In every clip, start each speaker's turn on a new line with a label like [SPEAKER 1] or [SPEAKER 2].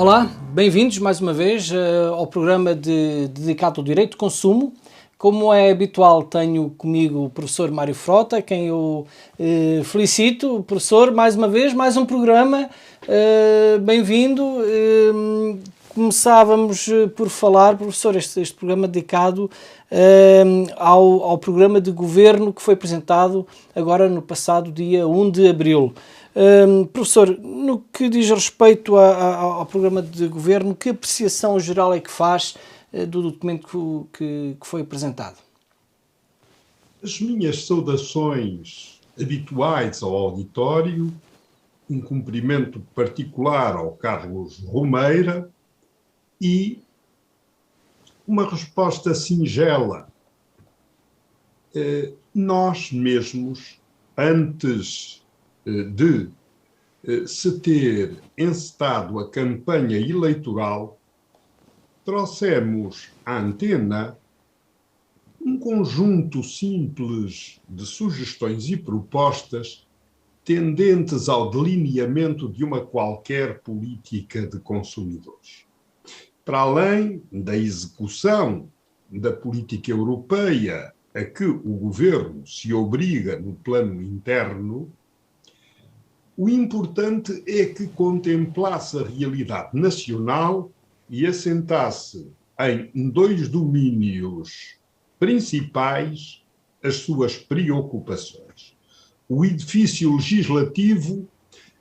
[SPEAKER 1] Olá, bem-vindos mais uma vez ao programa dedicado ao direito de consumo. Como é habitual, tenho comigo o professor Mário Frota, quem eu felicito. Professor, mais uma vez, mais um programa, bem-vindo. Começávamos por falar, professor, este programa dedicado ao programa de governo que foi apresentado agora no passado dia 1 de abril. Professor, no que diz respeito ao programa de governo, que apreciação geral é que faz do documento que foi apresentado?
[SPEAKER 2] As minhas saudações habituais ao auditório, um cumprimento particular ao Carlos Romeira e uma resposta singela. Nós mesmos, antes de se ter encetado a campanha eleitoral, trouxemos à antena um conjunto simples de sugestões e propostas tendentes ao delineamento de uma qualquer política de consumidores. Para além da execução da política europeia a que o governo se obriga no plano interno, o importante é que contemplasse a realidade nacional e assentasse em dois domínios principais as suas preocupações: o edifício legislativo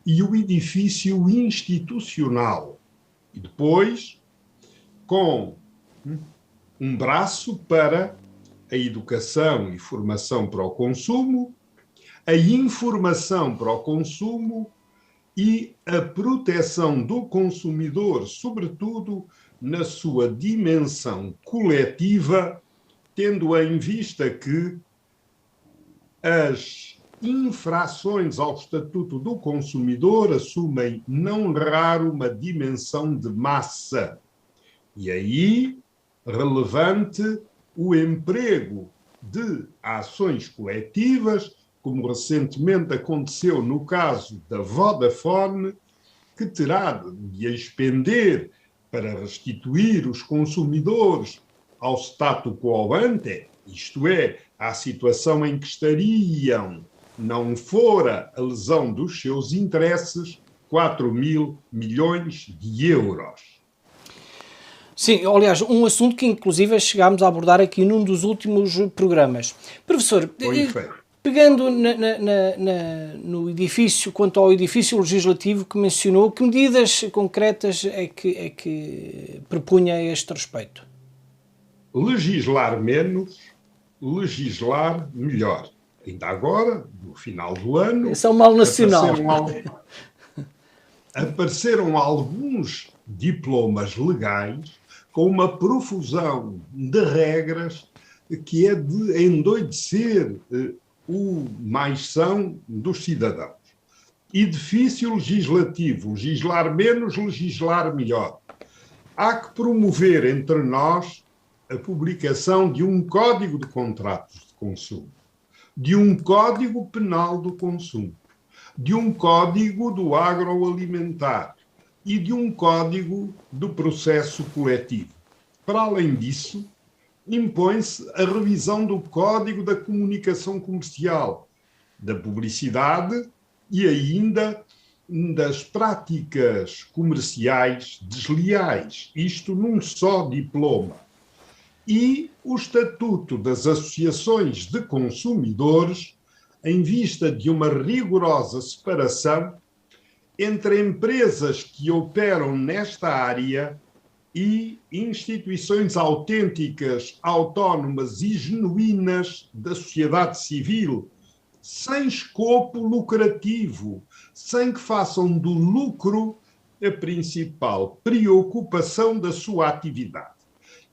[SPEAKER 2] e o edifício institucional. E depois, com um braço para a educação e formação para o consumo, a informação para o consumo e a proteção do consumidor, sobretudo na sua dimensão coletiva, tendo em vista que as infrações ao Estatuto do Consumidor assumem não raro uma dimensão de massa. E aí, relevante o emprego de ações coletivas, como recentemente aconteceu no caso da Vodafone, que terá de expender para restituir os consumidores ao status quo ante, isto é, à situação em que estariam, não fora a lesão dos seus interesses, 4.000 milhões de euros.
[SPEAKER 1] Sim, aliás, um assunto que inclusive chegámos a abordar aqui num dos últimos programas. Professor, pegando no edifício, quanto ao edifício legislativo que mencionou, que medidas concretas é que propunha a este respeito?
[SPEAKER 2] Legislar menos, legislar melhor. Ainda agora, no final do ano,
[SPEAKER 1] esse é o mal nacional.
[SPEAKER 2] Apareceram alguns diplomas legais com uma profusão de regras que é de endoidecer o mais-são dos cidadãos. Edifício legislativo, legislar menos, legislar melhor. Há que promover entre nós a publicação de um código de contratos de consumo, de um código penal do consumo, de um código do agroalimentar e de um código do processo coletivo. Para além disso, impõe-se a revisão do Código da Comunicação Comercial, da publicidade e ainda das práticas comerciais desleais, isto num só diploma. E o Estatuto das Associações de Consumidores, em vista de uma rigorosa separação entre empresas que operam nesta área e instituições autênticas, autónomas e genuínas da sociedade civil, sem escopo lucrativo, sem que façam do lucro a principal preocupação da sua atividade.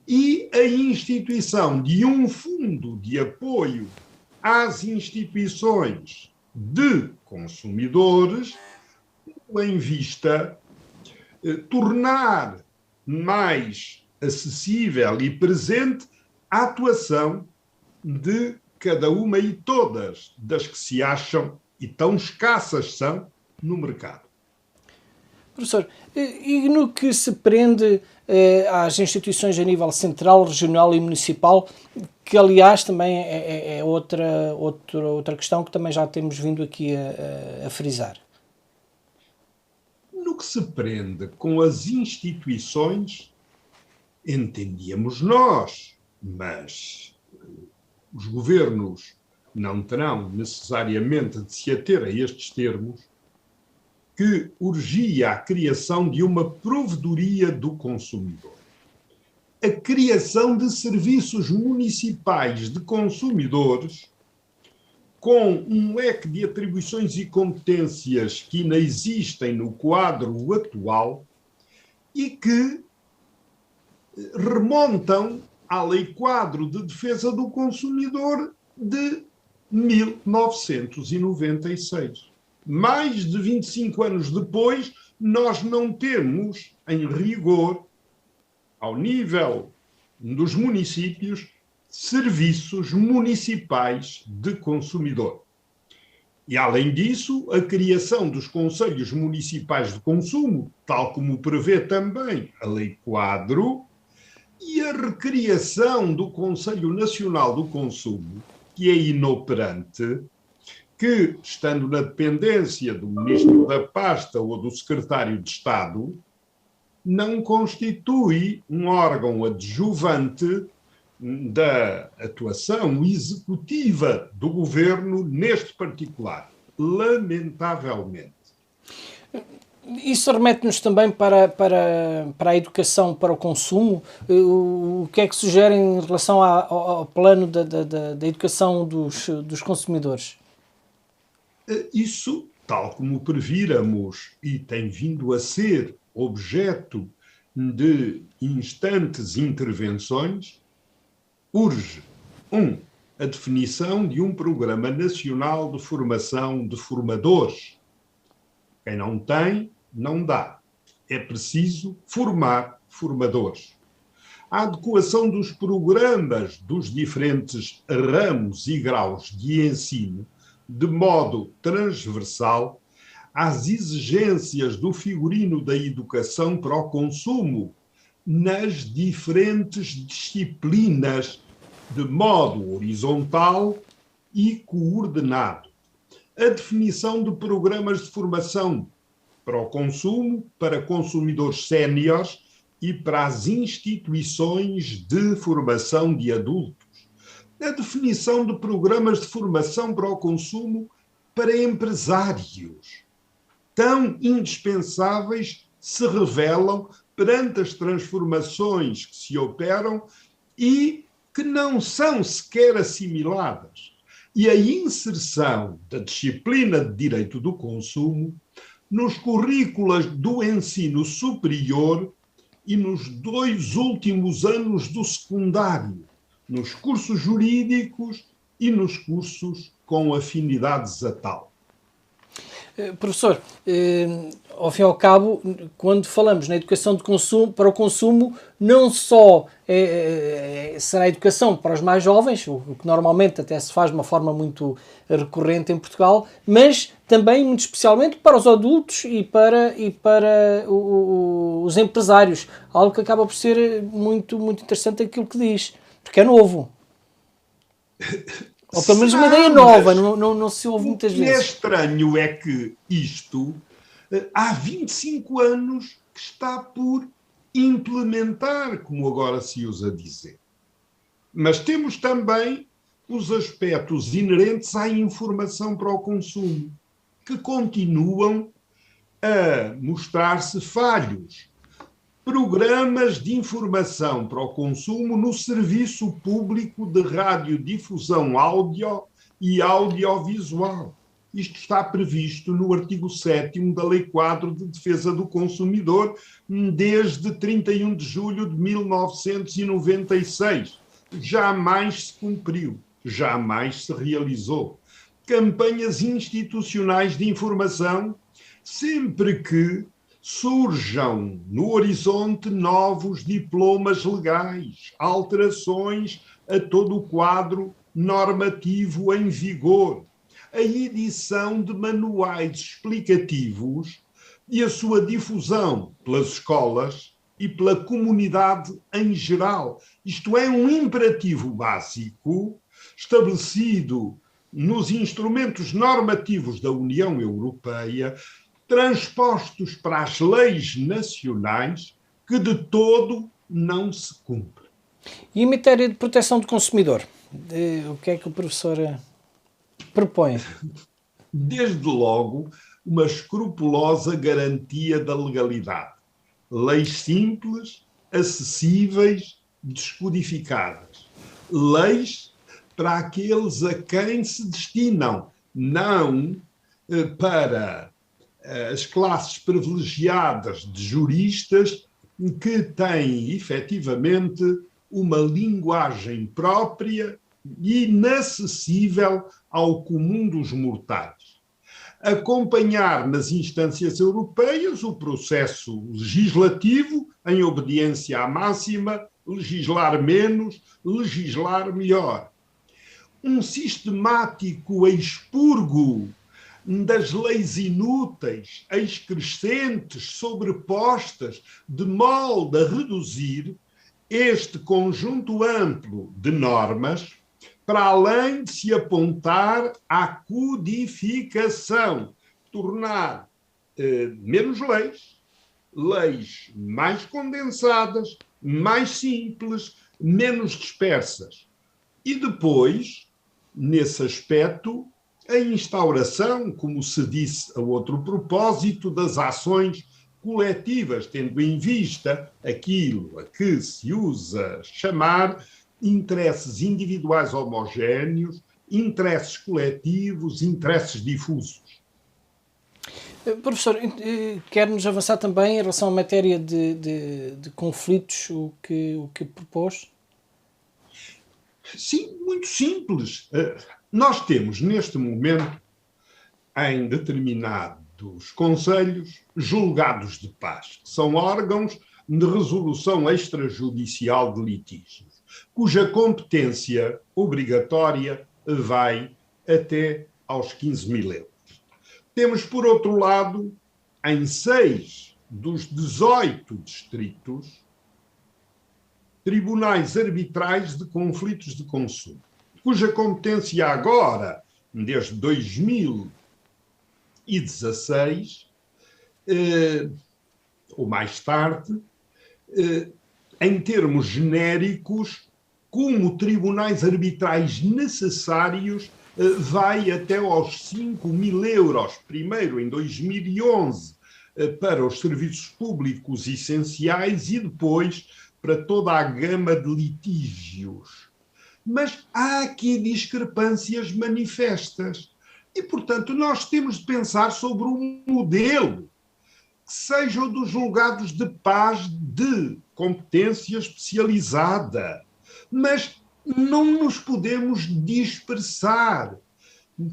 [SPEAKER 2] E a instituição de um fundo de apoio às instituições de consumidores, em vista tornar mais acessível e presente a atuação de cada uma e todas das que se acham, e tão escassas são, no mercado.
[SPEAKER 1] Professor, e no que se prende às instituições a nível central, regional e municipal, que aliás também é outra questão que também já temos vindo aqui a frisar.
[SPEAKER 2] No que se prende com as instituições, entendíamos nós, mas os governos não terão necessariamente de se ater a estes termos, que urgia a criação de uma provedoria do consumidor. A criação de serviços municipais de consumidores com um leque de atribuições e competências que ainda existem no quadro atual e que remontam à Lei Quadro de Defesa do Consumidor de 1996. Mais de 25 anos depois, nós não temos, em rigor, ao nível dos municípios, serviços municipais de consumidor. E, além disso, a criação dos conselhos municipais de consumo, tal como prevê também a Lei Quadro, e a recriação do Conselho Nacional do Consumo, que é inoperante, que, estando na dependência do Ministro da Pasta ou do Secretário de Estado, não constitui um órgão adjuvante da atuação executiva do governo neste particular, lamentavelmente.
[SPEAKER 1] Isso remete-nos também para a educação, para o consumo. O que é que sugerem em relação ao plano da educação dos consumidores?
[SPEAKER 2] Isso, tal como prevíramos e tem vindo a ser objeto de instantes intervenções, urge, a definição de um Programa Nacional de Formação de Formadores. Quem não tem, não dá. É preciso formar formadores. A adequação dos programas dos diferentes ramos e graus de ensino de modo transversal às exigências do figurino da educação para o consumo nas diferentes disciplinas de modo horizontal e coordenado. A definição de programas de formação para o consumo, para consumidores séniores e para as instituições de formação de adultos. A definição de programas de formação para o consumo para empresários, tão indispensáveis se revelam perante as transformações que se operam e que não são sequer assimiladas. E a inserção da disciplina de direito do consumo nos currículos do ensino superior e nos 2 últimos anos do secundário, nos cursos jurídicos e nos cursos com afinidades a tal.
[SPEAKER 1] Professor, ao fim e ao cabo, quando falamos na educação de consumo, para o consumo, não só será a educação para os mais jovens, o que normalmente até se faz de uma forma muito recorrente em Portugal, mas também, muito especialmente, para os adultos e para os empresários. Algo que acaba por ser muito, muito interessante aquilo que diz, porque é novo. Ou pelo menos uma ideia nova, não se ouve muitas vezes.
[SPEAKER 2] O que é estranho é que isto há 25 anos que está por implementar, como agora se usa dizer. Mas temos também os aspectos inerentes à informação para o consumo, que continuam a mostrar-se falhos. Programas de informação para o consumo no Serviço Público de Radiodifusão Áudio e Audiovisual. Isto está previsto no artigo 7º da Lei Quadro de Defesa do Consumidor, desde 31 de julho de 1996. Jamais se cumpriu, jamais se realizou. Campanhas institucionais de informação, sempre que surjam no horizonte novos diplomas legais, alterações a todo o quadro normativo em vigor, a edição de manuais explicativos e a sua difusão pelas escolas e pela comunidade em geral. Isto é um imperativo básico estabelecido nos instrumentos normativos da União Europeia, transpostos para as leis nacionais, que de todo não se cumpre.
[SPEAKER 1] E em matéria de proteção do consumidor, o que é que o professor propõe?
[SPEAKER 2] Desde logo, uma escrupulosa garantia da legalidade. Leis simples, acessíveis, descodificadas. Leis para aqueles a quem se destinam, não para as classes privilegiadas de juristas que têm, efetivamente, uma linguagem própria e inacessível ao comum dos mortais. Acompanhar nas instâncias europeias o processo legislativo em obediência à máxima, legislar menos, legislar melhor. Um sistemático expurgo das leis inúteis, excrescentes, sobrepostas, de modo a reduzir este conjunto amplo de normas, para além de se apontar à codificação, tornar menos leis, leis mais condensadas, mais simples, menos dispersas. E depois, nesse aspecto, a instauração, como se disse a outro propósito, das ações coletivas, tendo em vista aquilo a que se usa chamar interesses individuais homogéneos, interesses coletivos, interesses difusos.
[SPEAKER 1] Professor, quer-nos avançar também em relação à matéria de conflitos, o que propôs?
[SPEAKER 2] Sim, muito simples. Nós temos, neste momento, em determinados conselhos, julgados de paz, que são órgãos de resolução extrajudicial de litígios, cuja competência obrigatória vai até aos 15 mil euros. Temos, por outro lado, em 6 dos 18 distritos, tribunais arbitrais de conflitos de consumo, cuja competência agora, desde 2016, ou mais tarde, em termos genéricos, como tribunais arbitrais necessários, vai até aos 5 mil euros, primeiro em 2011, para os serviços públicos essenciais e depois para toda a gama de litígios. Mas há aqui discrepâncias manifestas. E, portanto, nós temos de pensar sobre um modelo que seja o dos julgados de paz de competência especializada. Mas não nos podemos dispersar,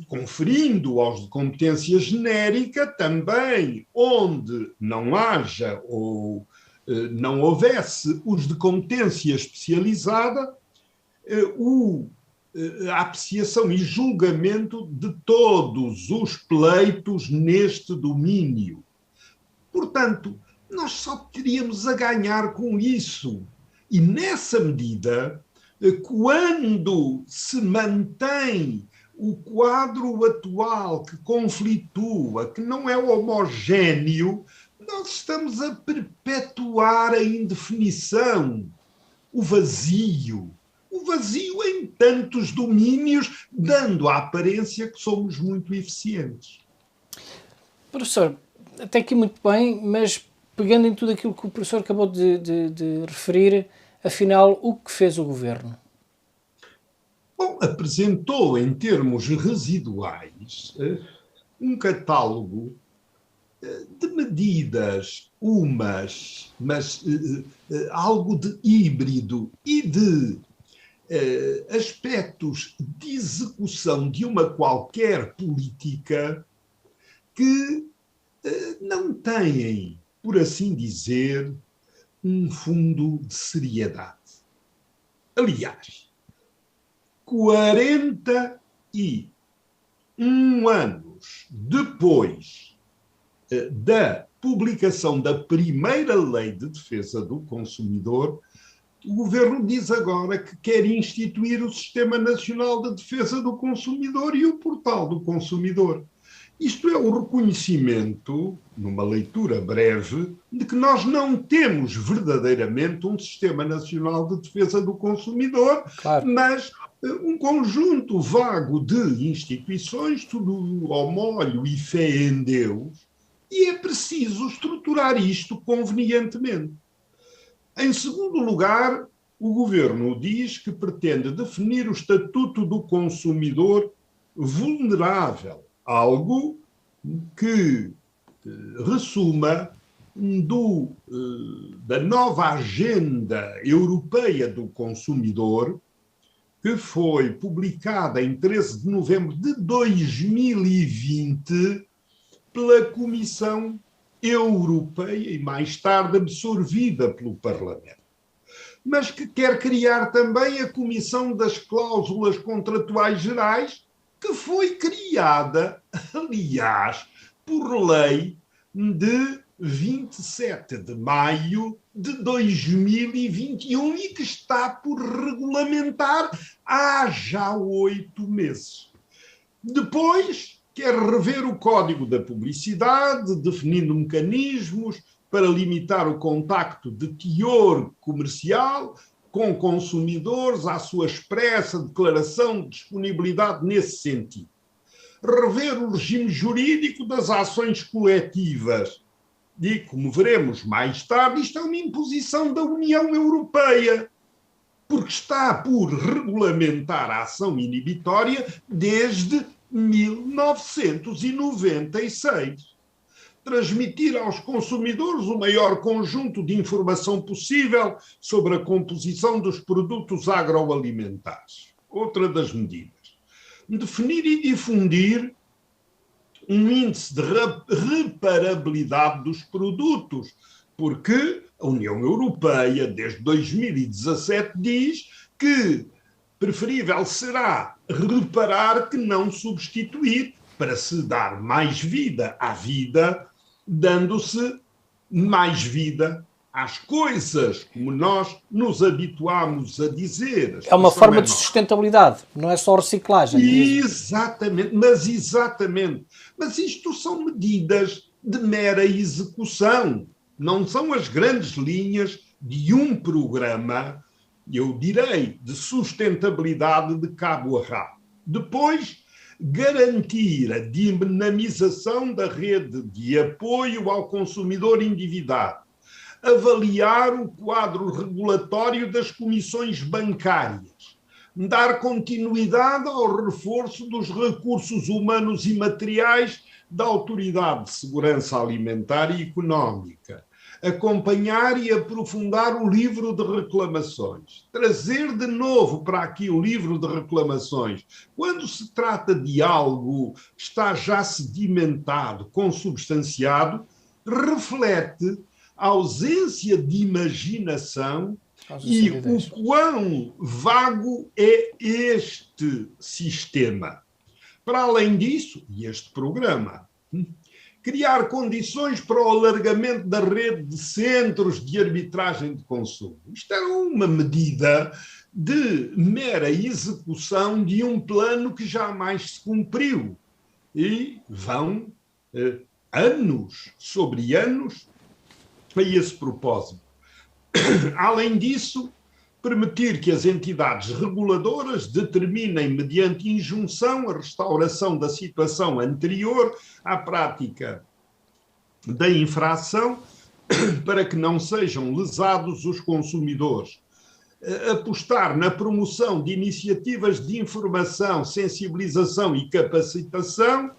[SPEAKER 2] conferindo aos de competência genérica também, onde não haja ou não houvesse os de competência especializada, a apreciação e julgamento de todos os pleitos neste domínio. Portanto, nós só teríamos a ganhar com isso. E nessa medida, quando se mantém o quadro atual que conflitua, que não é homogéneo, nós estamos a perpetuar a indefinição, o vazio em tantos domínios, dando a aparência que somos muito eficientes.
[SPEAKER 1] Professor, até aqui muito bem, mas pegando em tudo aquilo que o professor acabou de referir, afinal, o que fez o governo?
[SPEAKER 2] Bom, apresentou em termos residuais um catálogo de medidas, mas algo de híbrido e de aspectos de execução de uma qualquer política que não têm, por assim dizer, um fundo de seriedade. Aliás, 41 anos depois da publicação da primeira lei de defesa do consumidor, o governo diz agora que quer instituir o Sistema Nacional de Defesa do Consumidor e o Portal do Consumidor. Isto é o reconhecimento, numa leitura breve, de que nós não temos verdadeiramente um Sistema Nacional de Defesa do Consumidor, claro, mas um conjunto vago de instituições, tudo ao molho e fé em Deus, e é preciso estruturar isto convenientemente. Em segundo lugar, o governo diz que pretende definir o Estatuto do Consumidor vulnerável, algo que ressuma da nova Agenda Europeia do Consumidor, que foi publicada em 13 de novembro de 2020 pela Comissão Europeia e mais tarde absorvida pelo Parlamento, mas que quer criar também a Comissão das Cláusulas Contratuais Gerais, que foi criada, aliás, por lei de 27 de maio de 2021 e que está por regulamentar há já 8 meses. Depois, quer rever o Código da Publicidade, definindo mecanismos para limitar o contacto de teor comercial com consumidores à sua expressa declaração de disponibilidade nesse sentido. Rever o regime jurídico das ações coletivas. E, como veremos mais tarde, isto é uma imposição da União Europeia, porque está por regulamentar a ação inibitória desde 1996. Transmitir aos consumidores o maior conjunto de informação possível sobre a composição dos produtos agroalimentares. Outra das medidas. Definir e difundir um índice de reparabilidade dos produtos, porque a União Europeia, desde 2017, diz que preferível será reparar que não substituir, para se dar mais vida à vida, dando-se mais vida às coisas, como nós nos habituámos a dizer.
[SPEAKER 1] É uma forma de sustentabilidade, não é só reciclagem.
[SPEAKER 2] Exatamente. Mas isto são medidas de mera execução, não são as grandes linhas de um programa, eu direi, de sustentabilidade de cabo a rabo. Depois, garantir a dinamização da rede de apoio ao consumidor endividado, avaliar o quadro regulatório das comissões bancárias, dar continuidade ao reforço dos recursos humanos e materiais da Autoridade de Segurança Alimentar e Económica, acompanhar e aprofundar o livro de reclamações, trazer de novo para aqui o livro de reclamações. Quando se trata de algo que está já sedimentado, consubstanciado, reflete a ausência de imaginação e o quão vago é este sistema. Para além disso, e este programa, criar condições para o alargamento da rede de centros de arbitragem de consumo. Isto é uma medida de mera execução de um plano que jamais se cumpriu. E vão anos sobre anos a esse propósito. Além disso, permitir que as entidades reguladoras determinem, mediante injunção, a restauração da situação anterior à prática da infração, para que não sejam lesados os consumidores. Apostar na promoção de iniciativas de informação, sensibilização e capacitação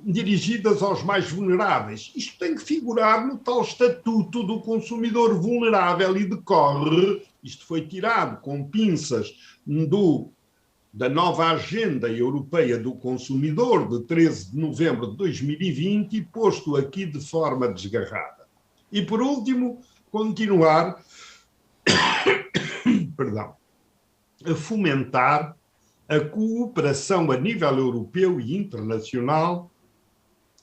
[SPEAKER 2] dirigidas aos mais vulneráveis. Isto tem que figurar no tal Estatuto do Consumidor Vulnerável e decorre, isto foi tirado com pinças da nova Agenda Europeia do Consumidor, de 13 de novembro de 2020, e posto aqui de forma desgarrada. E, por último, continuar a fomentar a cooperação a nível europeu e internacional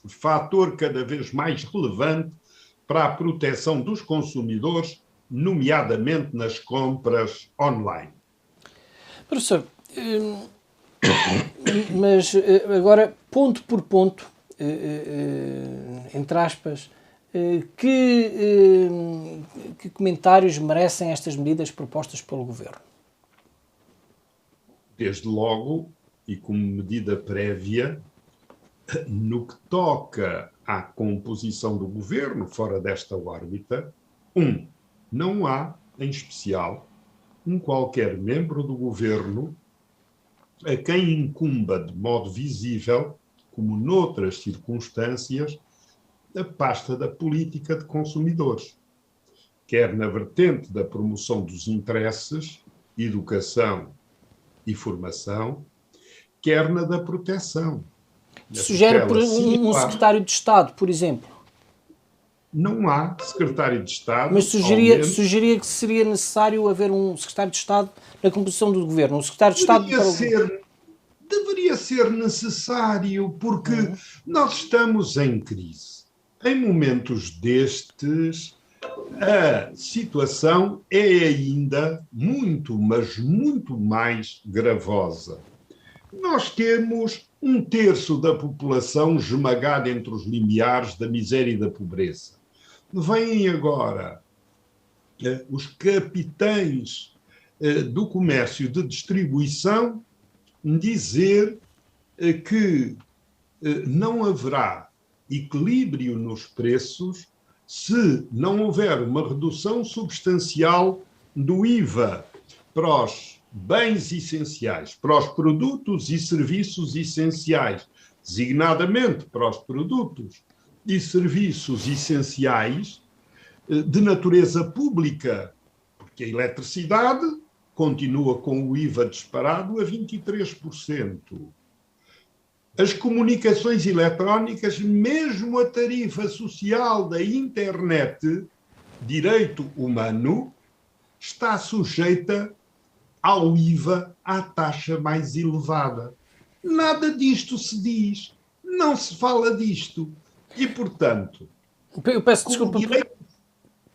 [SPEAKER 2] fator cada vez mais relevante para a proteção dos consumidores, nomeadamente nas compras online.
[SPEAKER 1] Professor, mas agora, ponto por ponto, entre aspas, que comentários merecem estas medidas propostas pelo Governo?
[SPEAKER 2] Desde logo, e como medida prévia, no que toca à composição do Governo fora desta órbita, não há, em especial, qualquer membro do Governo a quem incumba de modo visível, como noutras circunstâncias, a pasta da política de consumidores, quer na vertente da promoção dos interesses, educação e formação, quer na da proteção.
[SPEAKER 1] Sugere um secretário de Estado, por exemplo.
[SPEAKER 2] Não há secretário de Estado.
[SPEAKER 1] Mas sugeria que seria necessário haver um secretário de Estado na composição do Governo. Um secretário de Estado
[SPEAKER 2] deveria ser necessário, porque nós estamos em crise. Em momentos destes, a situação é ainda muito, mas muito mais gravosa. Nós temos 1/3 da população esmagada entre os limiares da miséria e da pobreza. Vêm agora os capitães do comércio de distribuição dizer que não haverá equilíbrio nos preços se não houver uma redução substancial do IVA para os bens essenciais, para os produtos e serviços essenciais, designadamente para os produtos e serviços essenciais de natureza pública, porque a eletricidade continua com o IVA disparado a 23%. As comunicações eletrónicas, mesmo a tarifa social da internet, direito humano, está sujeita ao IVA à taxa mais elevada. Nada disto se diz, não se fala disto. E, portanto...
[SPEAKER 1] Eu peço desculpa,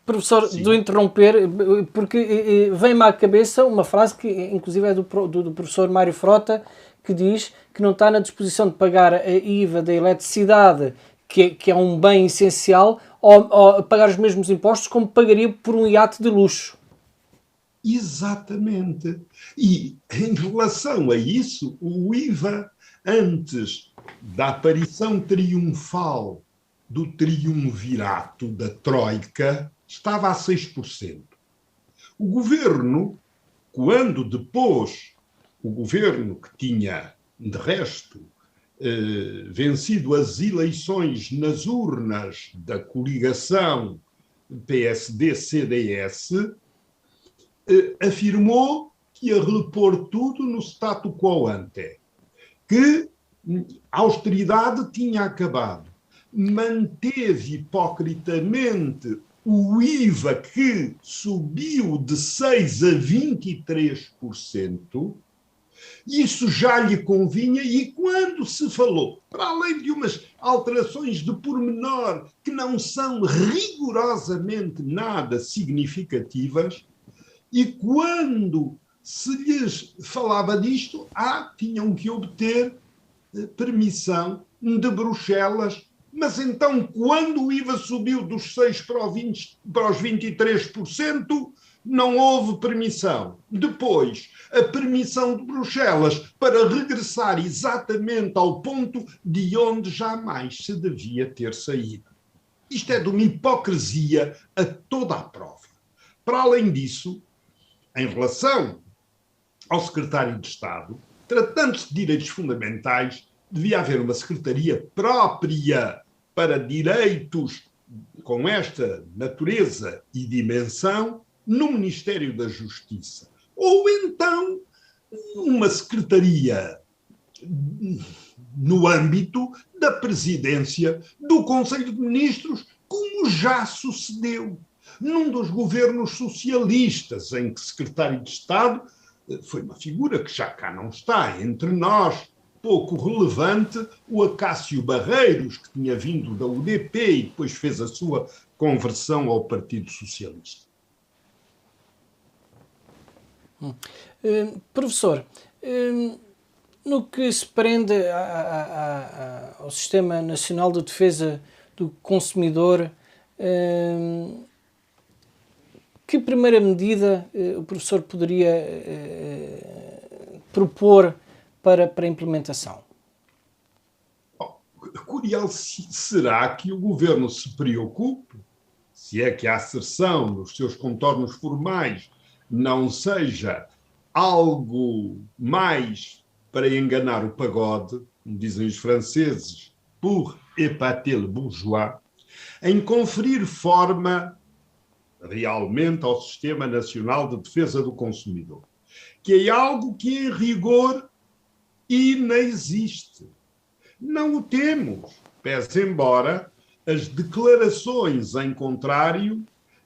[SPEAKER 1] professor, de o interromper, porque vem-me à cabeça uma frase que, inclusive, é do professor Mário Frota, que diz que não está na disposição de pagar a IVA da eletricidade, que é um bem essencial, ou pagar os mesmos impostos como pagaria por um iate de luxo.
[SPEAKER 2] Exatamente. E, em relação a isso, o IVA, antes da aparição triunfal do triunvirato da Troika, estava a 6%. O governo, quando depois, o governo que tinha, de resto, vencido as eleições nas urnas da coligação PSD-CDS, afirmou que ia repor tudo no statu quo ante, que a austeridade tinha acabado. Manteve hipocritamente o IVA que subiu de 6% a 23%, isso já lhe convinha, e quando se falou, para além de umas alterações de pormenor que não são rigorosamente nada significativas, e quando se lhes falava disto, tinham que obter permissão de Bruxelas. Mas então, quando o IVA subiu dos 6% para os 23%, não houve permissão. Depois, a permissão de Bruxelas para regressar exatamente ao ponto de onde jamais se devia ter saído. Isto é de uma hipocrisia a toda a prova. Para além disso, em relação ao secretário de Estado, tratando-se de direitos fundamentais, devia haver uma secretaria própria para direitos com esta natureza e dimensão no Ministério da Justiça. Ou então uma secretaria no âmbito da presidência do Conselho de Ministros, como já sucedeu num dos governos socialistas, em que secretário de Estado foi uma figura que já cá não está entre nós, pouco relevante o Acácio Barreiros, que tinha vindo da UDP e depois fez a sua conversão ao Partido Socialista.
[SPEAKER 1] Professor, no que se prende ao Sistema Nacional de Defesa do Consumidor, que primeira medida o professor poderia propor para a implementação?
[SPEAKER 2] Curioso será que o governo se preocupe, se é que a asserção nos seus contornos formais não seja algo mais para enganar o pagode, como dizem os franceses, pour épater le bourgeois, em conferir forma realmente ao Sistema Nacional de Defesa do Consumidor, que é algo que em rigor inexiste. Não o temos, pese embora as declarações em contrário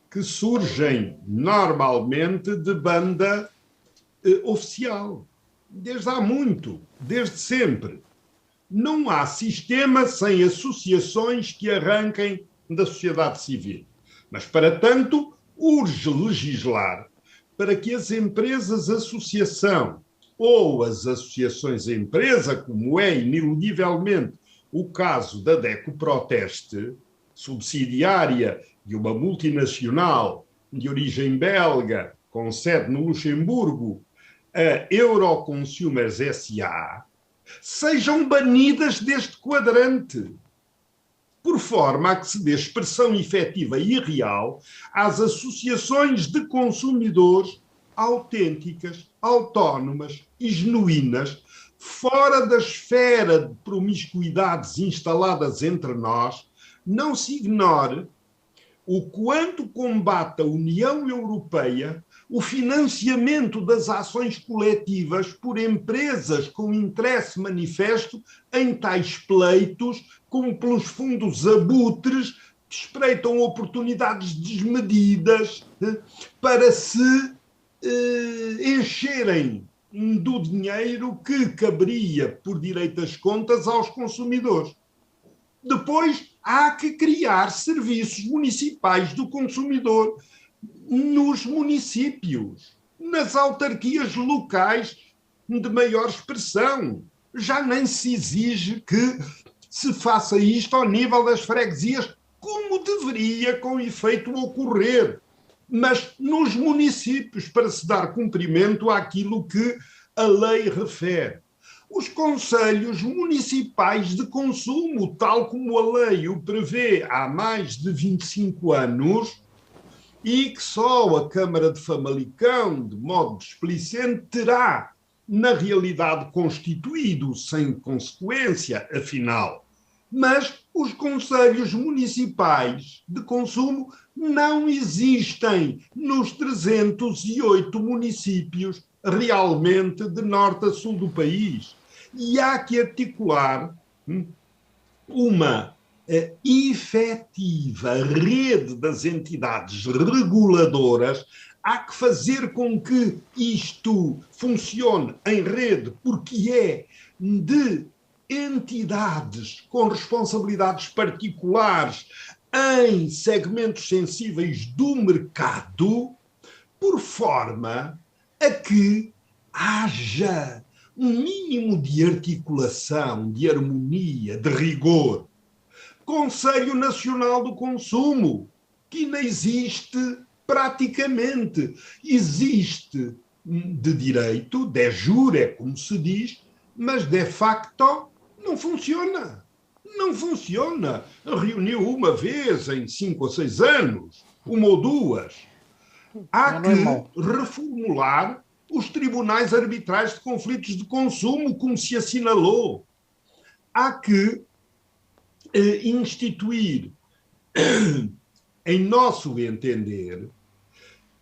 [SPEAKER 2] que surgem normalmente de banda oficial. Desde há muito, desde sempre. Não há sistema sem associações que arranquem da sociedade civil. Mas, para tanto, urge legislar para que as empresas associação ou as associações empresa, como é ineludivelmente o caso da DECO Proteste, subsidiária de uma multinacional de origem belga, com sede no Luxemburgo, a Euroconsumers S.A., sejam banidas deste quadrante, por forma a que se dê expressão efetiva e real às associações de consumidores autênticas, autónomas e genuínas, fora da esfera de promiscuidades instaladas entre nós. Não se ignore o quanto combate a União Europeia o financiamento das ações coletivas por empresas com interesse manifesto em tais pleitos, como pelos fundos abutres, que espreitam oportunidades desmedidas para se encherem do dinheiro que caberia por direito às contas aos consumidores. Depois, há que criar serviços municipais do consumidor nos municípios, nas autarquias locais de maior expressão. Já nem se exige que se faça isto ao nível das freguesias, como deveria, com efeito, ocorrer, mas nos municípios, para se dar cumprimento àquilo que a lei refere. Os conselhos municipais de consumo, tal como a lei o prevê há mais de 25 anos, e que só a Câmara de Famalicão, de modo displicente, terá, na realidade, constituído sem consequência, afinal. Mas os conselhos municipais de consumo não existem nos 308 municípios realmente de norte a sul do país. E há que articular uma efetiva rede das entidades reguladoras. Há que fazer com que isto funcione em rede, porque é de entidades com responsabilidades particulares em segmentos sensíveis do mercado, por forma a que haja um mínimo de articulação, de harmonia, de rigor. Conselho Nacional do Consumo, que não existe praticamente. Existe de direito, de jure, como se diz, mas de facto não funciona. Não funciona. Reuniu uma vez em 5 ou 6 anos, uma ou duas. Há que reformular os tribunais arbitrais de conflitos de consumo, como se assinalou. Há que instituir, em nosso entender,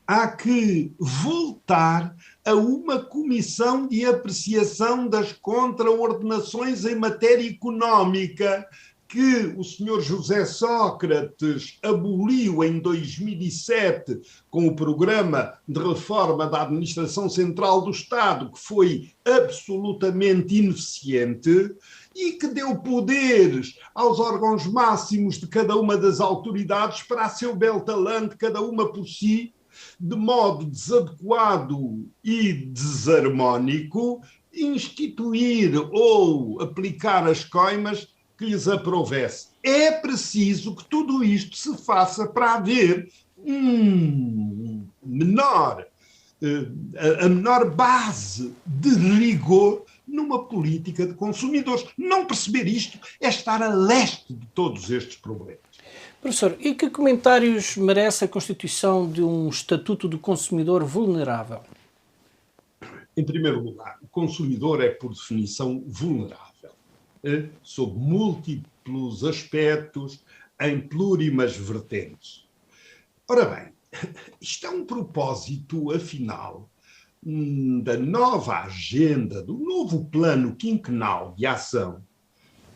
[SPEAKER 2] há que voltar a uma comissão de apreciação das contraordenações em matéria económica, que o senhor José Sócrates aboliu em 2007 com o programa de reforma da Administração Central do Estado, que foi absolutamente ineficiente e que deu poderes aos órgãos máximos de cada uma das autoridades para a seu bel talante, cada uma por si, de modo desadequado e desarmónico, instituir ou aplicar as coimas que lhes aprovesse. É preciso que tudo isto se faça para haver a menor base de rigor numa política de consumidores. Não perceber isto é estar a leste de todos estes problemas.
[SPEAKER 1] Professor, e que comentários merece a constituição de um Estatuto do Consumidor vulnerável?
[SPEAKER 2] Em primeiro lugar, o consumidor é, por definição, vulnerável, sob múltiplos aspectos, em plurimas vertentes. Ora bem, isto é um propósito, afinal, da nova agenda, do novo plano quinquenal de ação,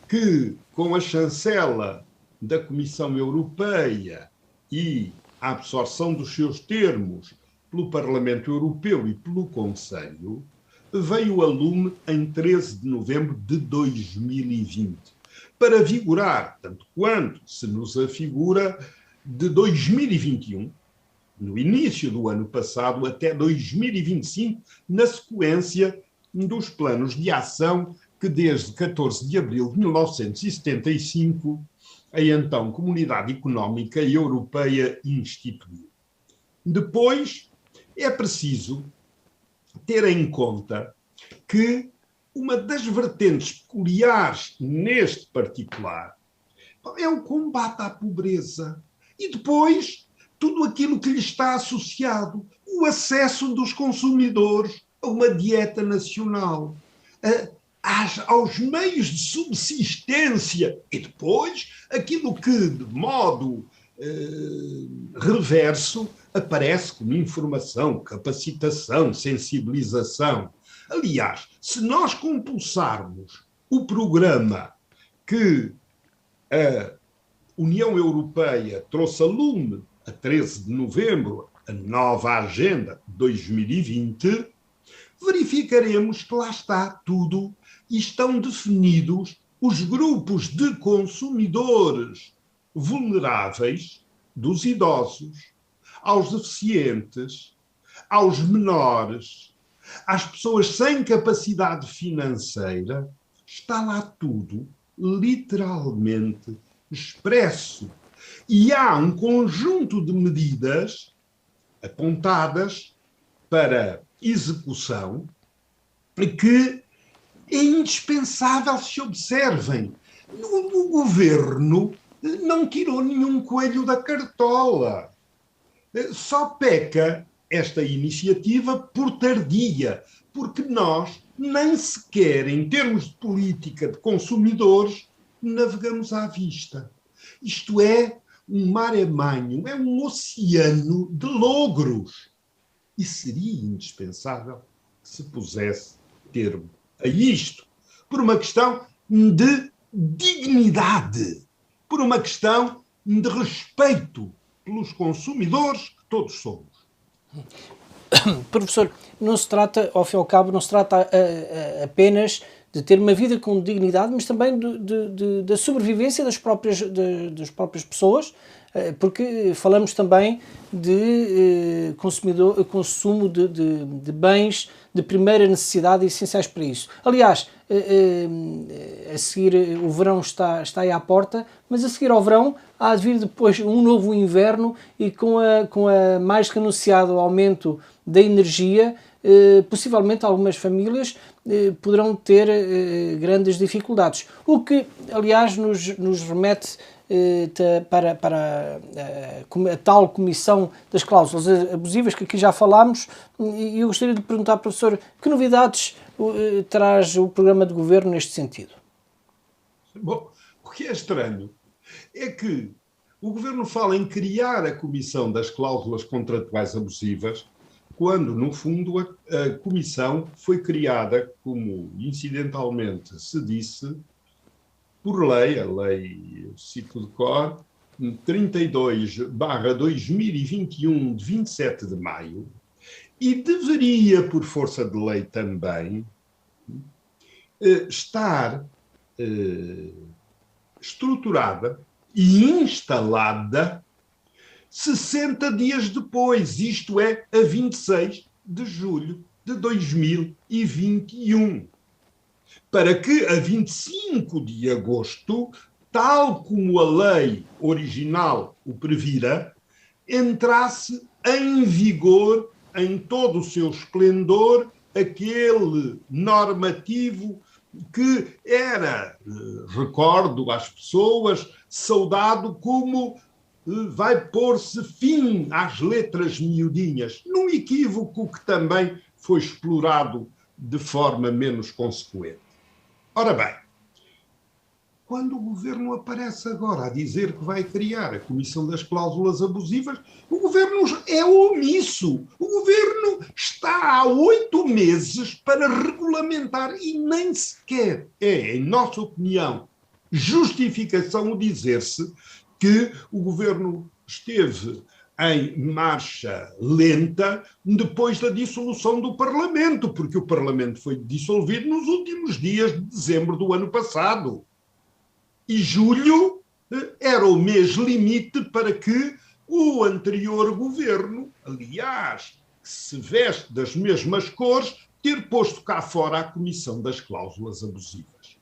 [SPEAKER 2] que, com a chancela da Comissão Europeia e a absorção dos seus termos pelo Parlamento Europeu e pelo Conselho, veio a lume em 13 de novembro de 2020, para vigorar, tanto quanto se nos afigura, de 2021, no início do ano passado, até 2025, na sequência dos planos de ação que, desde 14 de abril de 1975, a então Comunidade Económica Europeia instituiu. Depois, é preciso ter em conta que uma das vertentes peculiares neste particular é o combate à pobreza. E depois, tudo aquilo que lhe está associado, o acesso dos consumidores a uma dieta nacional, aos meios de subsistência e depois aquilo que, de modo reverso, aparece como informação, capacitação, sensibilização. Aliás, se nós compulsarmos o programa que a União Europeia trouxe a lume a 13 de novembro, a nova Agenda 2020, verificaremos que lá está tudo e estão definidos os grupos de consumidores vulneráveis, dos idosos, aos deficientes, aos menores, às pessoas sem capacidade financeira. Está lá tudo literalmente expresso. E há um conjunto de medidas apontadas para execução que é indispensável se observem. O governo não tirou nenhum coelho da cartola. Só peca esta iniciativa por tardia, porque nós nem sequer, em termos de política de consumidores, navegamos à vista. Isto é um mare-magnum, é um oceano de logros. E seria indispensável que se pusesse termo a isto, por uma questão de dignidade, por uma questão de respeito pelos consumidores que todos somos.
[SPEAKER 1] Professor, não se trata, ao fim e ao cabo, não se trata apenas de ter uma vida com dignidade, mas também da sobrevivência das próprias pessoas, porque falamos também de consumo de bens de primeira necessidade e essenciais para isso. Aliás, a seguir o verão está aí à porta, mas a seguir ao verão há de vir depois um novo inverno e com a mais que anunciado aumento da energia, possivelmente algumas famílias poderão ter grandes dificuldades. O que, aliás, nos remete para a tal comissão das cláusulas abusivas que aqui já falámos, e eu gostaria de perguntar, professor, que novidades traz o programa de governo neste sentido?
[SPEAKER 2] Bom, o que é estranho é que o governo fala em criar a comissão das cláusulas contratuais abusivas, quando, no fundo, a comissão foi criada, como incidentalmente se disse, por lei, a lei, eu cito de cor, 32/2021, de 27 de maio, e deveria, por força de lei também, estar estruturada e instalada 60 dias depois, isto é, a 26 de julho de 2021, para que a 25 de agosto, tal como a lei original o previra, entrasse em vigor em todo o seu esplendor aquele normativo que era, recordo às pessoas, saudado como vai pôr-se fim às letras miudinhas, num equívoco que também foi explorado de forma menos consequente. Ora bem, quando o governo aparece agora a dizer que vai criar a Comissão das Cláusulas Abusivas, o governo é omisso. O governo está há 8 meses para regulamentar e nem sequer é, em nossa opinião, justificação o dizer-se que o governo esteve em marcha lenta depois da dissolução do Parlamento, porque o Parlamento foi dissolvido nos últimos dias de dezembro do ano passado. E julho era o mês limite para que o anterior governo, aliás, que se veste das mesmas cores, ter posto cá fora a Comissão das Cláusulas Abusivas.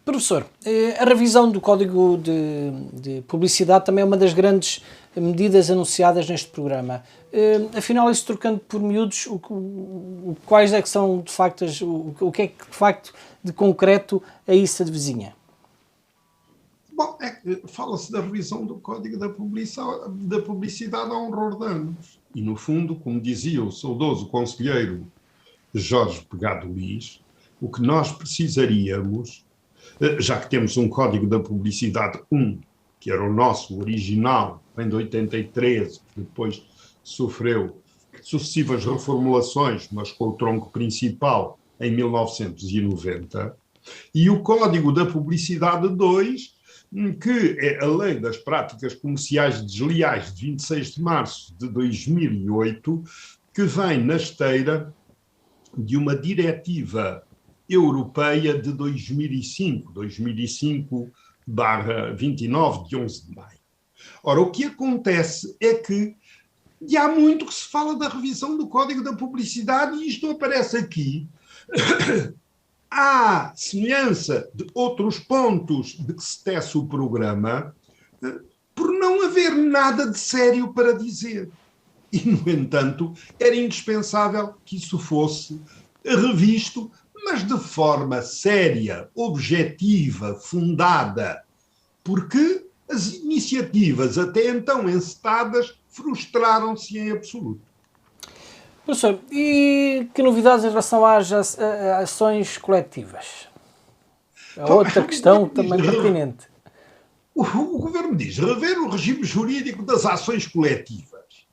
[SPEAKER 1] Professor, a revisão do Código de Publicidade também é uma das grandes medidas anunciadas neste programa. Afinal, isso trocando por miúdos, quais é que são, de facto, o que é que, de facto, de concreto aí se adivinha?
[SPEAKER 2] Bom, fala-se da revisão do Código da Publicidade há um horror de anos. E, no fundo, como dizia o saudoso conselheiro Jorge Pegado Luís, o que nós precisaríamos, já que temos um Código da Publicidade 1, que era o nosso original, vem de 83, que depois sofreu sucessivas reformulações, mas com o tronco principal em 1990, e o Código da Publicidade 2, que é a Lei das Práticas Comerciais Desleais de 26 de março de 2008, que vem na esteira de uma diretiva europeia de 2005/29 de 11 de maio. Ora, o que acontece é que há muito que se fala da revisão do Código da Publicidade e isto aparece aqui à semelhança de outros pontos de que se tece o programa, por não haver nada de sério para dizer. E, no entanto, era indispensável que isso fosse revisto, mas de forma séria, objetiva, fundada, porque as iniciativas até então encetadas frustraram-se em absoluto.
[SPEAKER 1] Professor, e que novidades em relação às ações coletivas? A outra questão também pertinente.
[SPEAKER 2] O governo diz rever o regime jurídico das ações coletivas.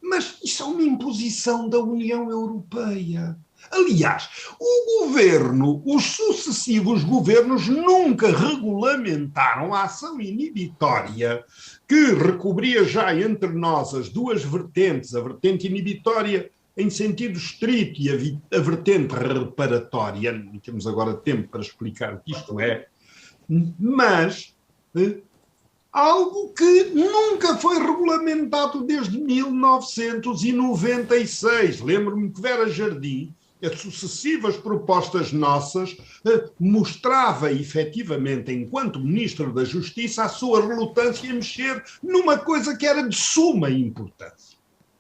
[SPEAKER 2] Mas isso é uma imposição da União Europeia. Aliás, os sucessivos governos nunca regulamentaram a ação inibitória que recobria já entre nós as duas vertentes, a vertente inibitória em sentido estrito e a vertente reparatória. Não temos agora tempo para explicar o que isto é, mas algo que nunca foi regulamentado desde 1996. Lembro-me que Vera Jardim, as sucessivas propostas nossas, mostrava efetivamente, enquanto Ministro da Justiça, a sua relutância em mexer numa coisa que era de suma importância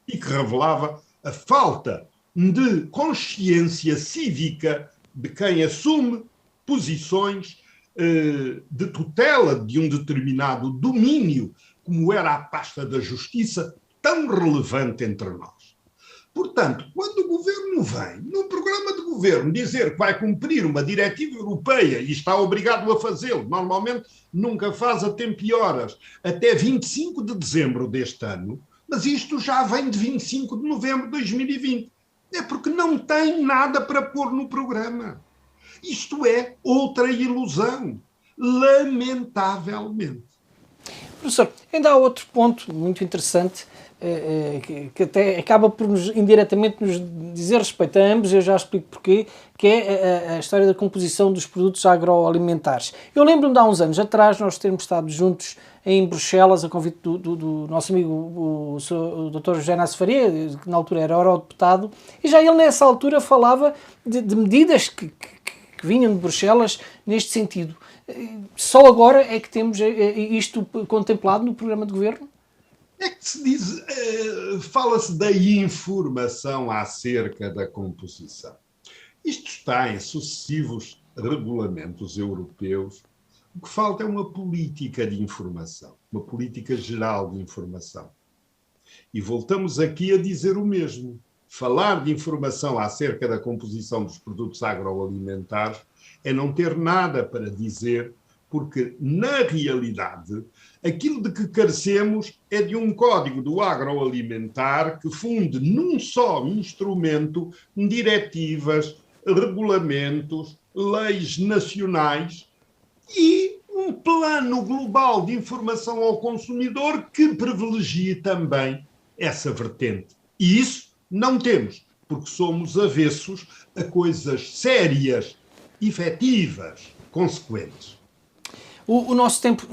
[SPEAKER 2] e que revelava a falta de consciência cívica de quem assume posições de tutela de um determinado domínio, como era a pasta da justiça, tão relevante entre nós. Portanto, quando o governo vem, no programa de governo, dizer que vai cumprir uma diretiva europeia e está obrigado a fazê-lo, normalmente nunca faz a tempo e horas, até 25 de dezembro deste ano, mas isto já vem de 25 de novembro de 2020. É porque não tem nada para pôr no programa. Isto é outra ilusão, lamentavelmente.
[SPEAKER 1] Professor, ainda há outro ponto muito interessante que até acaba por indiretamente nos dizer respeito a ambos, eu já explico porquê, que é a história da composição dos produtos agroalimentares. Eu lembro-me de há uns anos atrás nós termos estado juntos em Bruxelas, a convite do nosso amigo o Dr. José Inácio Faria, que na altura era eurodeputado, e já ele nessa altura falava de medidas que vinham de Bruxelas neste sentido. Só agora é que temos isto contemplado no programa de governo?
[SPEAKER 2] É que se diz, fala-se da informação acerca da composição. Isto está em sucessivos regulamentos europeus. O que falta é uma política de informação, uma política geral de informação. E voltamos aqui a dizer o mesmo. Falar de informação acerca da composição dos produtos agroalimentares é não ter nada para dizer, porque, na realidade, aquilo de que carecemos é de um código do agroalimentar que funde num só instrumento diretivas, regulamentos, leis nacionais e um plano global de informação ao consumidor que privilegie também essa vertente. E isso não temos, porque somos avessos a coisas sérias, efetivas, consequentes.
[SPEAKER 1] O nosso tempo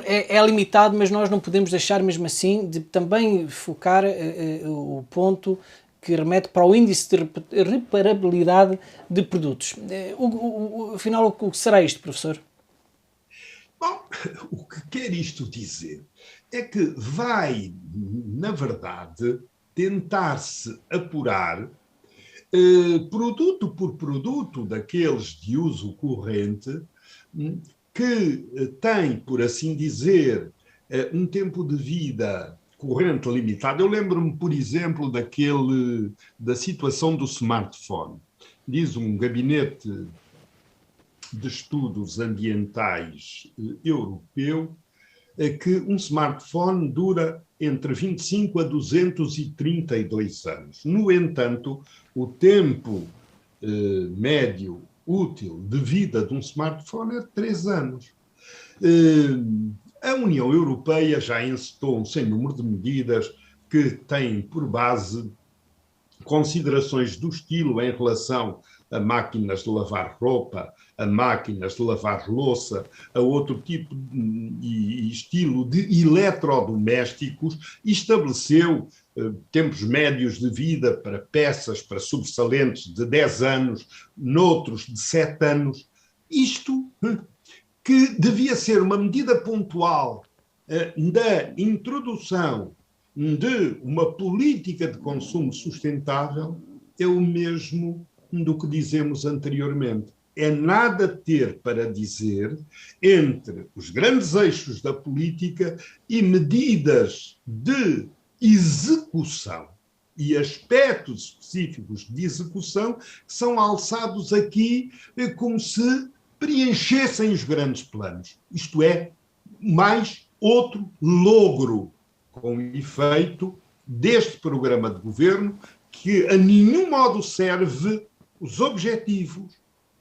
[SPEAKER 1] é limitado, mas nós não podemos deixar mesmo assim de também focar o ponto que remete para o índice de reparabilidade de produtos. Afinal, o que será isto, professor?
[SPEAKER 2] Bom, o que quer isto dizer é que vai, na verdade, tentar-se apurar produto por produto daqueles de uso corrente que tem, por assim dizer, um tempo de vida corrente limitado. Eu lembro-me, por exemplo, da situação do smartphone. Diz um gabinete de estudos ambientais europeu que um smartphone dura entre 25 a 232 anos. No entanto, o tempo médio útil de vida de um smartphone é de 3 anos. A União Europeia já encetou um sem número de medidas que têm por base considerações do estilo em relação a máquinas de lavar roupa, a máquinas de lavar louça, a outro tipo de estilo de eletrodomésticos, e estabeleceu tempos médios de vida para peças, para sobressalentes de 10 anos, noutros de 7 anos. Isto que devia ser uma medida pontual da introdução de uma política de consumo sustentável, é o mesmo do que dizemos anteriormente. É nada ter para dizer entre os grandes eixos da política e medidas de execução e aspectos específicos de execução que são alçados aqui como se preenchessem os grandes planos. Isto é, mais outro logro com efeito deste programa de governo que a nenhum modo serve os objetivos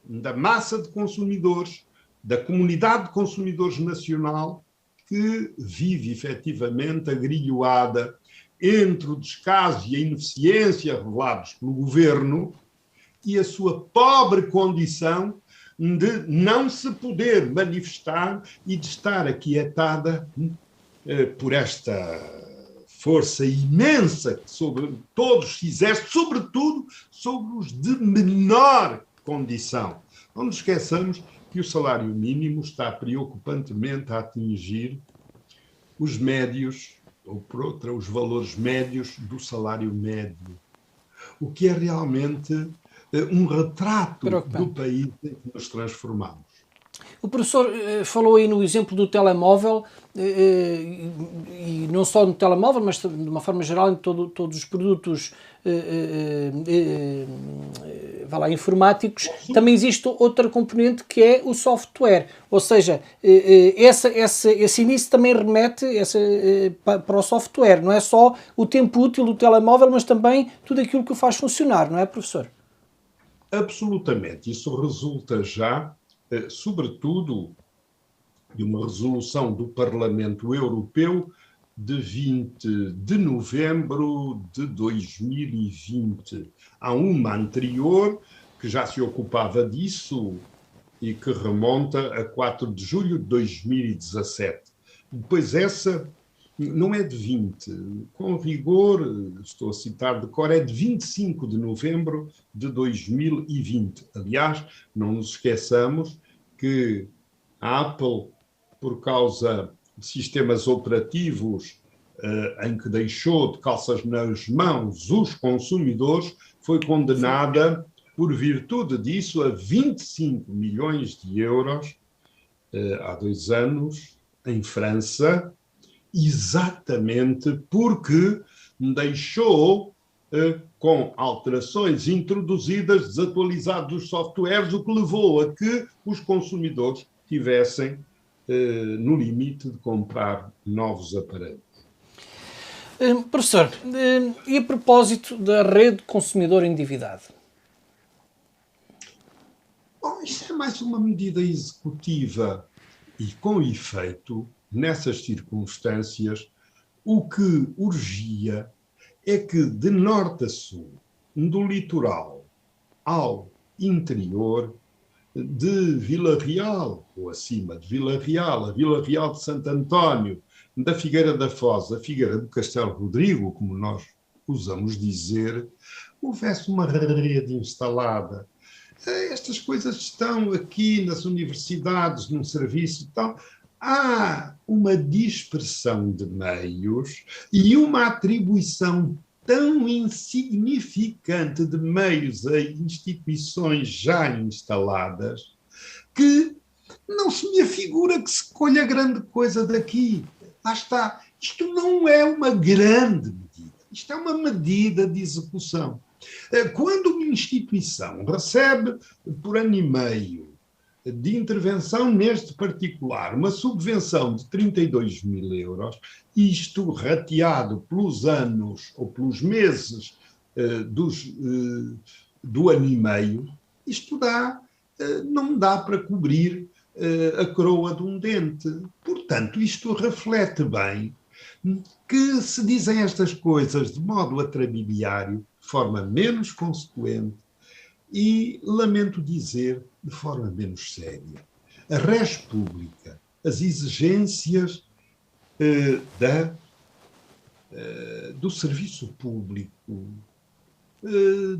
[SPEAKER 2] da massa de consumidores, da comunidade de consumidores nacional, que vive efetivamente agrilhoada entre o descaso e a ineficiência revelados pelo governo e a sua pobre condição de não se poder manifestar e de estar aquietada por esta força imensa que sobre todos se exerce, sobretudo sobre os de menor condição. Não nos esqueçamos que o salário mínimo está preocupantemente a atingir os médios, ou por outra, os valores médios do salário médio, o que é realmente um retrato do país em que nos transformamos.
[SPEAKER 1] O professor falou aí no exemplo do telemóvel, e não só no telemóvel, mas de uma forma geral em todos os produtos informáticos. Também existe outra componente que é o software, ou seja, esse início também remete para o software, não é só o tempo útil do telemóvel, mas também tudo aquilo que o faz funcionar, não é, professor?
[SPEAKER 2] Absolutamente. Isso resulta já, sobretudo, de uma resolução do Parlamento Europeu de 20 de novembro de 2020. Há uma anterior que já se ocupava disso e que remonta a 4 de julho de 2017. Depois essa não é de 20, com rigor, estou a citar de cor, é de 25 de novembro de 2020. Aliás, não nos esqueçamos que a Apple, por causa de sistemas operativos em que deixou de calças nas mãos os consumidores, foi condenada, por virtude disso, a 25 milhões de euros há 2 anos, em França, exatamente porque deixou, com alterações introduzidas, desatualizados os softwares, o que levou a que os consumidores tivessem no limite de comprar novos aparelhos.
[SPEAKER 1] Professor, e a propósito da rede consumidor endividado?
[SPEAKER 2] Bom, isto é mais uma medida executiva e, com efeito, nessas circunstâncias, o que urgia é que, de norte a sul, do litoral ao interior, de Vila Real, ou acima de Vila Real, a Vila Real de Santo António, da Figueira da Foz, a Figueira do Castelo Rodrigo, como nós usamos dizer, houvesse uma rede instalada. Estas coisas estão aqui nas universidades, num serviço e tal. Há uma dispersão de meios e uma atribuição tão insignificante de meios a instituições já instaladas que não se me afigura que se colha grande coisa daqui. Lá está. Isto não é uma grande medida. Isto é uma medida de execução. Quando uma instituição recebe por ano e meio de intervenção neste particular uma subvenção de 32 mil euros, isto rateado pelos anos ou pelos meses do ano e meio, isto não dá para cobrir a coroa de um dente. Portanto, isto reflete bem que se dizem estas coisas de modo atrabiliário, de forma menos consequente e, lamento dizer, de forma menos séria. A res pública, as exigências do serviço público,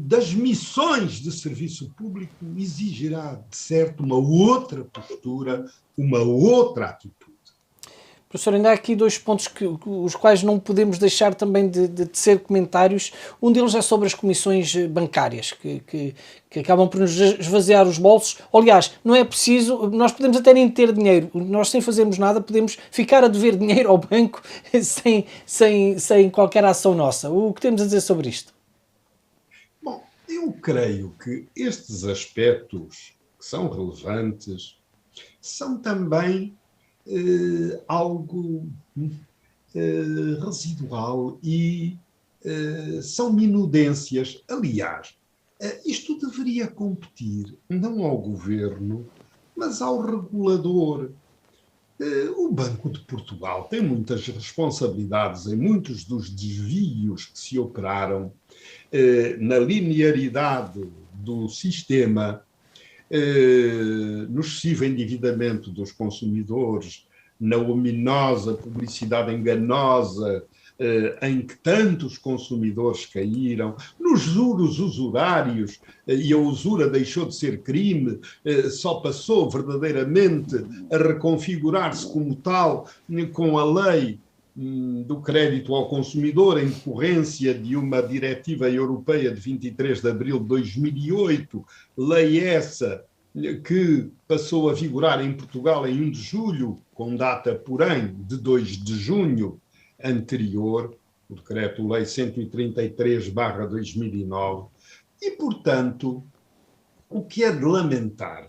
[SPEAKER 2] das missões de serviço público, exigirá, de certo, uma outra postura, uma outra atitude.
[SPEAKER 1] Professor, ainda há aqui 2 pontos os quais não podemos deixar também de ser comentários. Um deles é sobre as comissões bancárias, que acabam por nos esvaziar os bolsos. Aliás, não é preciso, nós podemos até nem ter dinheiro, nós sem fazermos nada podemos ficar a dever dinheiro ao banco sem qualquer ação nossa. O que temos a dizer sobre isto?
[SPEAKER 2] Bom, eu creio que estes aspectos que são relevantes são também algo residual e são minudências. Aliás, isto deveria competir não ao governo, mas ao regulador. O Banco de Portugal tem muitas responsabilidades em muitos dos desvios que se operaram na linearidade do sistema, no excessivo endividamento dos consumidores, na ominosa publicidade enganosa em que tantos consumidores caíram, nos juros usurários, e a usura deixou de ser crime, só passou verdadeiramente a reconfigurar-se como tal com a lei do crédito ao consumidor, em decorrência de uma diretiva europeia de 23 de abril de 2008, lei essa que passou a vigorar em Portugal em 1 de julho, com data, porém, de 2 de junho anterior, o Decreto-Lei 133/2009, e, portanto, o que é de lamentar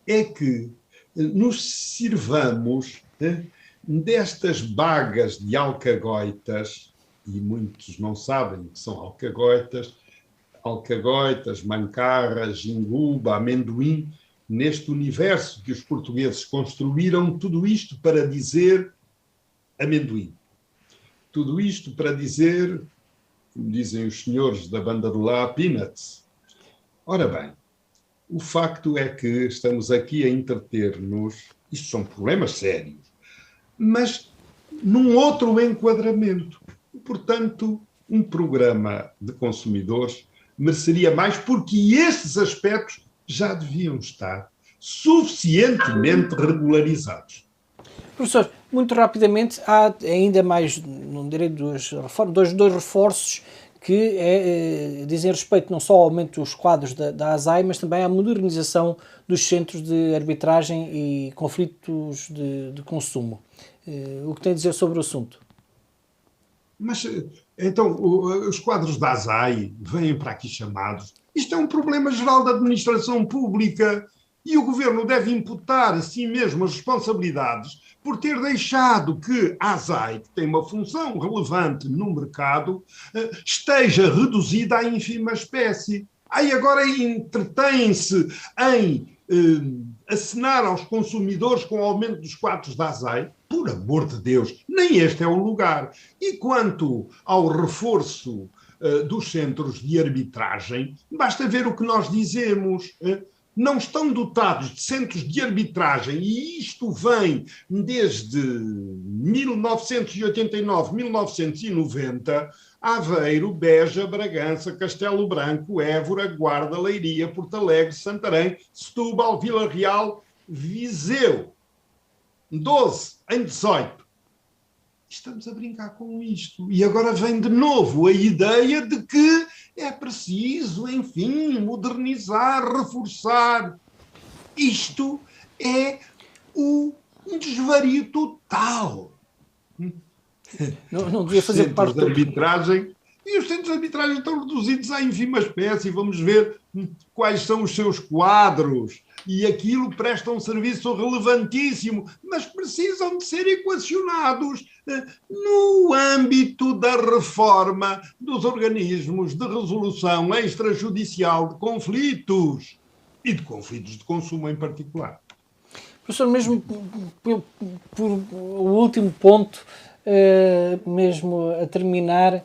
[SPEAKER 2] é que nos sirvamos destas bagas de alcagoitas, e muitos não sabem que são alcagoitas, alcagoitas, mancarras, jinguba, amendoim, neste universo que os portugueses construíram, tudo isto para dizer amendoim. Tudo isto para dizer, como dizem os senhores da banda do lá, peanuts. Ora bem, o facto é que estamos aqui a entreter-nos, isto são problemas sérios, mas num outro enquadramento. Portanto, um programa de consumidores mereceria mais, porque estes aspectos já deviam estar suficientemente regularizados.
[SPEAKER 1] Professor, muito rapidamente, há ainda mais, não direi dois reforços que dizem respeito não só ao aumento dos quadros da ASAI, mas também à modernização dos centros de arbitragem e conflitos de consumo. O que tem a dizer sobre o assunto?
[SPEAKER 2] Mas, então, os quadros da ASAI vêm para aqui chamados. Isto é um problema geral da administração pública e o governo deve imputar a si mesmo as responsabilidades por ter deixado que a ASAI, que tem uma função relevante no mercado, esteja reduzida à ínfima espécie. Aí agora entretém-se em acenar aos consumidores com o aumento dos quadros da ASAI. Por amor de Deus, nem este é o lugar. E quanto ao reforço dos centros de arbitragem, basta ver o que nós dizemos. Não estão dotados de centros de arbitragem, e isto vem desde 1989, 1990, Aveiro, Beja, Bragança, Castelo Branco, Évora, Guarda, Leiria, Porto Alegre, Santarém, Setúbal, Vila Real, Viseu. 12 em 18. Estamos a brincar com isto. E agora vem de novo a ideia de que é preciso, enfim, modernizar, reforçar. Isto é um desvario total.
[SPEAKER 1] Não devia fazer parte
[SPEAKER 2] da arbitragem. E os centros de arbitragem estão reduzidos à ínfima espécie. Vamos ver quais são os seus quadros. E aquilo presta um serviço relevantíssimo, mas precisam de ser equacionados no âmbito da reforma dos organismos de resolução extrajudicial de conflitos e de conflitos de consumo em particular.
[SPEAKER 1] Professor, mesmo por o último ponto, mesmo a terminar,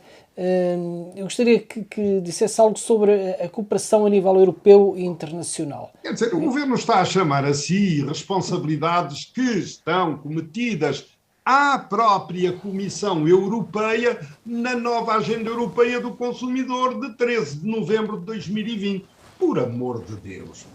[SPEAKER 1] eu gostaria que dissesse algo sobre a cooperação a nível europeu e internacional.
[SPEAKER 2] Quer dizer, o governo está a chamar a si responsabilidades que estão cometidas à própria Comissão Europeia na nova Agenda Europeia do Consumidor de 13 de novembro de 2020. Por amor de Deus,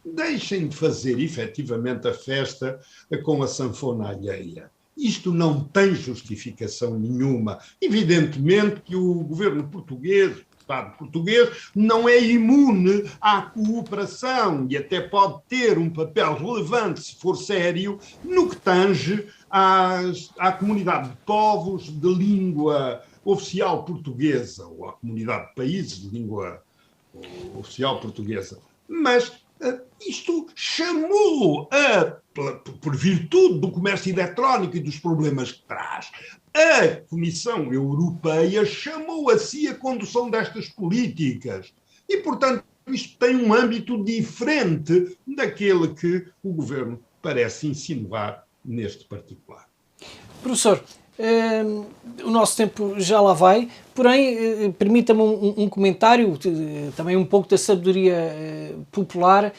[SPEAKER 2] deixem de fazer efetivamente a festa com a sanfona alheia. Isto não tem justificação nenhuma. Evidentemente que o governo português, o Estado português, não é imune à cooperação e até pode ter um papel relevante, se for sério, no que tange à comunidade de povos de língua oficial portuguesa, ou à comunidade de países de língua oficial portuguesa. Mas isto chamou, por virtude do comércio eletrónico e dos problemas que traz, a Comissão Europeia chamou a si a condução destas políticas. E, portanto, isto tem um âmbito diferente daquele que o governo parece insinuar neste particular.
[SPEAKER 1] Professor, o nosso tempo já lá vai, porém, permita-me um comentário, também um pouco da sabedoria popular.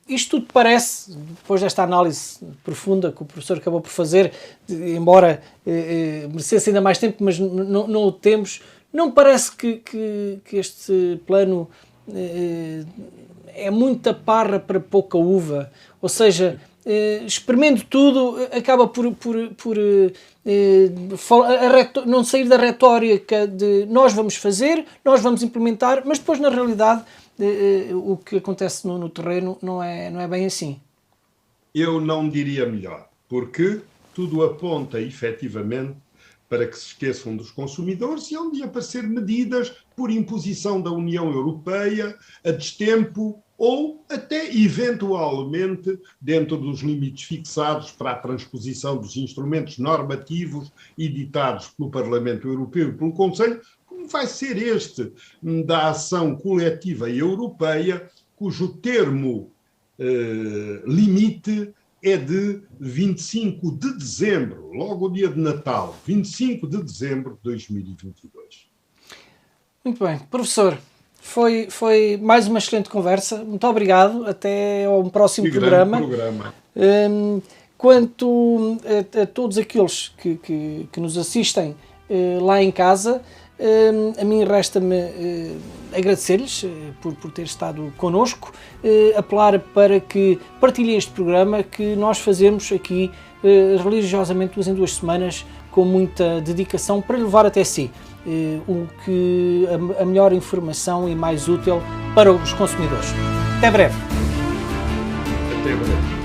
[SPEAKER 1] Isto tudo parece, depois desta análise profunda que o professor acabou por fazer, embora merecesse ainda mais tempo, mas não o temos, não parece que este plano é muita parra para pouca uva, ou seja, experimento tudo, acaba por não sair da retórica de nós vamos fazer, nós vamos implementar, mas depois na realidade o que acontece no terreno não é bem assim.
[SPEAKER 2] Eu não diria melhor, porque tudo aponta efetivamente para que se esqueçam dos consumidores e hão de aparecer medidas por imposição da União Europeia a destempo ou até, eventualmente, dentro dos limites fixados para a transposição dos instrumentos normativos editados pelo Parlamento Europeu e pelo Conselho, como vai ser este da ação coletiva europeia, cujo termo limite é de 25 de dezembro, logo o dia de Natal, 25 de dezembro de 2022.
[SPEAKER 1] Muito bem. Professor, foi mais uma excelente conversa. Muito obrigado. Até ao próximo programa. Quanto a todos aqueles que nos assistem lá em casa, a mim resta-me agradecer-lhes por ter estado connosco, apelar para que partilhem este programa que nós fazemos aqui religiosamente 2 em 2 semanas, com muita dedicação para levar até si a melhor informação e mais útil para os consumidores. Até breve.
[SPEAKER 2] Até breve.